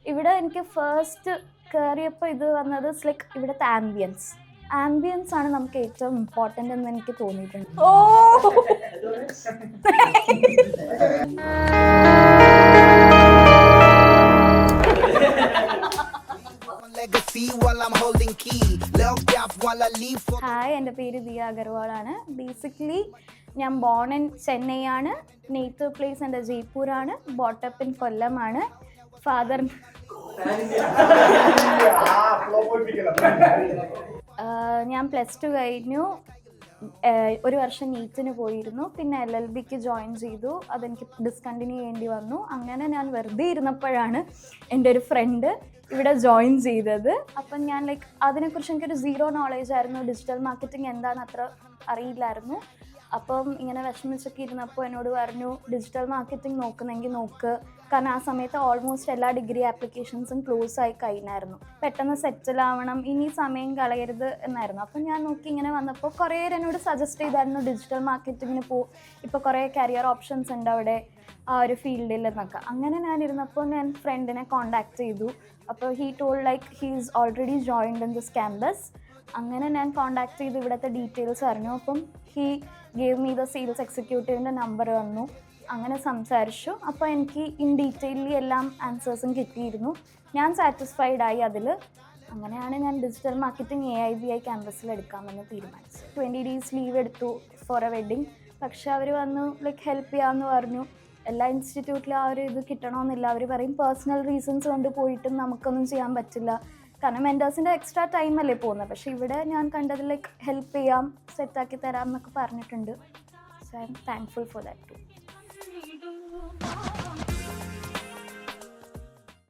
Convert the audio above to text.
ഇവിടെ എനിക്ക് ഫസ്റ്റ് കയറിയപ്പോൾ ഇത് വന്നത് ലൈക്ക് ഇവിടുത്തെ ആംബിയൻസ് ആണ് നമുക്ക് ഏറ്റവും ഇമ്പോർട്ടൻ്റ് എന്ന് എനിക്ക് തോന്നിയിട്ടുണ്ട്. ഹായ്, എൻ്റെ പേര് ദിയ അഗർവാൾ ആണ്. ബേസിക്കലി ഞാൻ ബോൺ ഇൻ ചെന്നൈ ആണ്. നേറ്റീവ് പ്ലേസ് എൻ്റെ ജയ്പൂരാണ്. ബോട്ടപ്പ് ഇൻ കൊല്ലമാണ്. ഫാദർ ഞാൻ +2 കഴിഞ്ഞു. ഒരു വർഷം നീറ്റിന് പോയിരുന്നു. പിന്നെ LLBക്ക് ജോയിൻ ചെയ്തു. അതെനിക്ക് ഡിസ്കണ്ടിന്യൂ ചെയ്യേണ്ടി വന്നു. അങ്ങനെ ഞാൻ വെറുതെ ഇരുന്നപ്പോഴാണ് എൻ്റെ ഒരു ഫ്രണ്ട് ഇവിടെ ജോയിൻ ചെയ്തത്. അപ്പം ഞാൻ ലൈക്ക് അതിനെക്കുറിച്ച് എനിക്കൊരു സീറോ നോളേജ് ആയിരുന്നു. ഡിജിറ്റൽ മാർക്കറ്റിംഗ് എന്താണെന്ന് അത്ര അറിയില്ലായിരുന്നു. അപ്പം ഇങ്ങനെ വിഷമിച്ചൊക്കെ ഇരുന്നപ്പോൾ എന്നോട് പറഞ്ഞു, ഡിജിറ്റൽ മാർക്കറ്റിംഗ് നോക്കുന്നെങ്കിൽ നോക്ക്. കാരണം ആ സമയത്ത് ഓൾമോസ്റ്റ് എല്ലാ ഡിഗ്രി ആപ്ലിക്കേഷൻസും ക്ലോസ് ആയി കഴിഞ്ഞായിരുന്നു. പെട്ടെന്ന് സെറ്റിൽ ആവണം, ഇനി സമയം കളയരുത് എന്നായിരുന്നു. അപ്പം ഞാൻ നോക്കി ഇങ്ങനെ വന്നപ്പോൾ കുറേ എന്നോട് സജസ്റ്റ് ചെയ്തായിരുന്നു ഡിജിറ്റൽ മാർക്കറ്റിങ്ങിന് ഇപ്പോൾ കുറേ കരിയർ ഓപ്ഷൻസ് ഉണ്ട് അവിടെ ആ ഒരു ഫീൽഡിൽ എന്നൊക്കെ. അങ്ങനെ ഞാനിരുന്നപ്പോൾ ഞാൻ ഫ്രണ്ടിനെ കോണ്ടാക്ട് ചെയ്തു. അപ്പോൾ he told like he is already joined in this campus. അങ്ങനെ ഞാൻ കോണ്ടാക്ട് ചെയ്ത് ഇവിടുത്തെ ഡീറ്റെയിൽസ് അറിഞ്ഞു. അപ്പം he gave me the sales എക്സിക്യൂട്ടീവിൻ്റെ നമ്പർ വന്നു. അങ്ങനെ സംസാരിച്ചു. അപ്പോൾ എനിക്ക് ഇൻ ഡീറ്റെയിലി എല്ലാം ആൻസേഴ്സും കിട്ടിയിരുന്നു. ഞാൻ സാറ്റിസ്ഫൈഡ് ആയി അതിൽ. അങ്ങനെയാണ് ഞാൻ ഡിജിറ്റൽ മാർക്കറ്റിംഗ് AIBI ക്യാമ്പസിൽ എടുക്കാമെന്ന് തീരുമാനിച്ചു. 20 days ലീവ് എടുത്തു ഫോർ എ വെഡിങ്. പക്ഷെ അവർ വന്നു ലൈക്ക് ഹെൽപ്പ് ചെയ്യാമെന്ന് പറഞ്ഞു. എല്ലാ ഇൻസ്റ്റിറ്റ്യൂട്ടിലും ആ ഒരു ഇത് കിട്ടണമെന്നില്ല. അവർ പറയും പേഴ്സണൽ റീസൺസ് കൊണ്ട് പോയിട്ടും നമുക്കൊന്നും ചെയ്യാൻ പറ്റില്ല. കാരണം മെൻറ്റേഴ്സിൻ്റെ എക്സ്ട്രാ ടൈമല്ലേ പോകുന്നത്. പക്ഷേ ഇവിടെ ഞാൻ കണ്ടത് ലൈക്ക് ഹെൽപ്പ് ചെയ്യാം, സെറ്റാക്കി തരാം എന്നൊക്കെ പറഞ്ഞിട്ടുണ്ട്. So I'm thankful for that to.